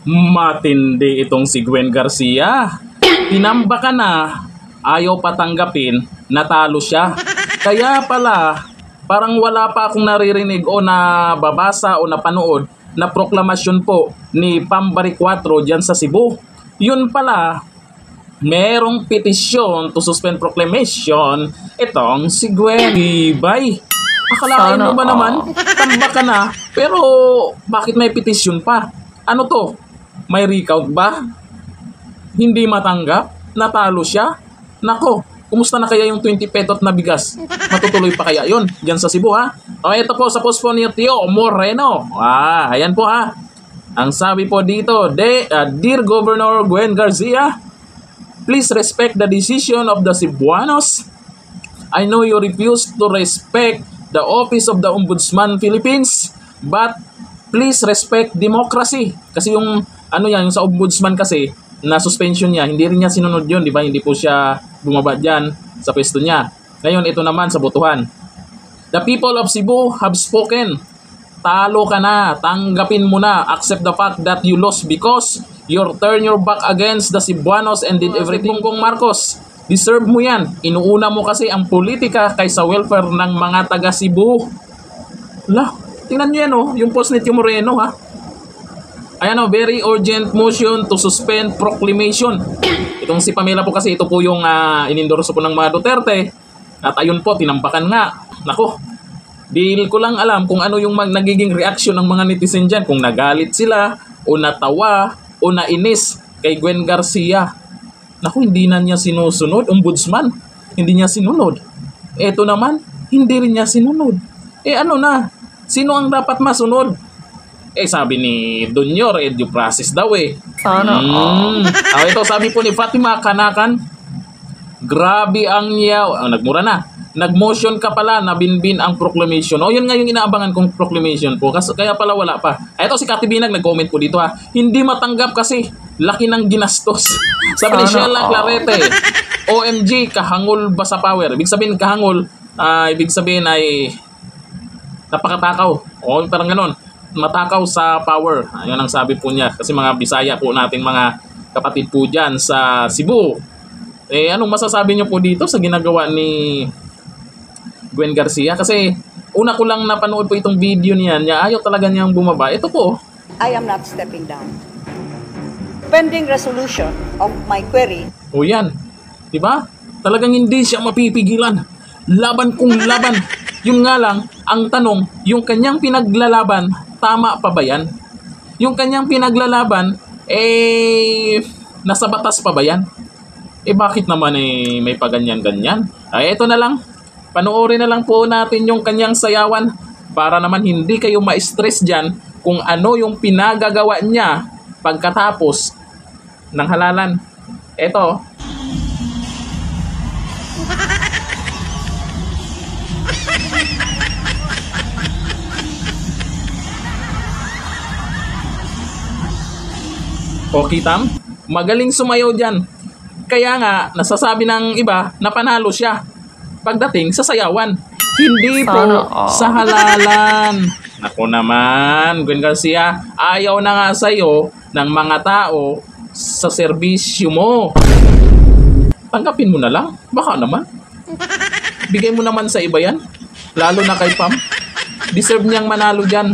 Matindi itong si Gwen Garcia. Tinamba ka na, ayaw patanggapin, natalo siya. Kaya pala, parang wala pa akong naririnig o nababasa o napanood na proklamasyon po ni Pambari 4 dyan sa Cebu. Yun pala, merong petisyon to suspend proclamation itong si Gwen. Ibay, akalain mo ba naman, tamba ka na, pero bakit may petisyon pa? Ano to? May recount ba? Hindi matanggap? Natalo siya? Nako, kumusta na kaya yung 20 petot na bigas? Matutuloy pa kaya yun? Diyan sa Cebu ha? O ito po sa post po ni Tio Moreno. Ayan po ha. Ang sabi po dito, Dear Governor Gwen Garcia, please respect the decision of the Cebuanos. I know you refuse to respect the Office of the Ombudsman Philippines, but please respect democracy. Kasi yung yung sa Ombudsman kasi, na suspension niya, hindi rin niya sinunod yun, di ba? Hindi po siya bumaba dyan sa pwesto niya. Ngayon, ito naman sa botohan. The people of Cebu have spoken. Talo ka na, tanggapin mo na, accept the fact that you lost because you turn your back against the Cebuanos and did everything. Kung Marcos, deserve mo yan. Inuuna mo kasi ang politika kaysa welfare ng mga taga Cebu. Lah, tingnan nyo yan yung post ni Tio Moreno ha. Ayan very urgent motion to suspend proclamation. Itong si Pamela po kasi, ito po yung inendorso po ng mga Duterte. At ayun po, tinambakan nga. Nako, di ko lang alam kung ano yung nagiging reaction ng mga netizen dyan. Kung nagalit sila, o natawa, o nainis kay Gwen Garcia. Naku, hindi na niya sinusunod. Ombudsman, hindi niya sinunod. Eto naman, hindi rin niya sinunod. Ano na? Sino ang dapat masunod? Sabi ni Dunyor, due process daw Sana. Ito, sabi po ni Fatima Kanakan, grabe ang yaw. Nagmura na. Nag-motion ka pala na binbin ang proclamation. Yun nga yung inaabangan kong proclamation po. Kaya pala wala pa. Ito si Kati Binag nag-comment po dito ha. Hindi matanggap kasi laki ng ginastos. Sabi ni Sheila Clarete, OMG, kahangol ba sa power? Ibig sabihin kahangol, ibig sabihin ay napakatakaw. Parang ganon. Matakaw sa power. Ayun ang sabi po niya. Kasi mga Bisaya po nating mga kapatid po dyan sa Cebu. Anong masasabi niyo po dito sa ginagawa ni Gwen Garcia? Kasi una ko lang napanood po itong video niyan. Ayaw talaga niyang bumaba. Ito po. I am not stepping down. Pending resolution of my query. Yan. Diba? Talagang hindi siya mapipigilan. Laban kung laban. Yun nga lang, ang tanong, yung kanyang pinaglalaban, tama pa ba yan? Yung kanyang pinaglalaban, nasa batas pa ba yan? Bakit naman may paganyan-ganyan? Ito na lang, panoorin na lang po natin yung kanyang sayawan para naman hindi kayo ma-stress dyan kung ano yung pinagagawa niya pagkatapos ng halalan. Ito. Kitam, magaling sumayaw dyan. Kaya nga, nasasabi ng iba na panalo siya pagdating sa sayawan. Hindi po sa halalan. Ako naman, Gwen Garcia, ayaw na nga sa'yo ng mga tao sa serbisyo mo. Tanggapin mo na lang. Baka naman. Bigay mo naman sa iba yan. Lalo na kay Pam. Deserve niyang manalo dyan.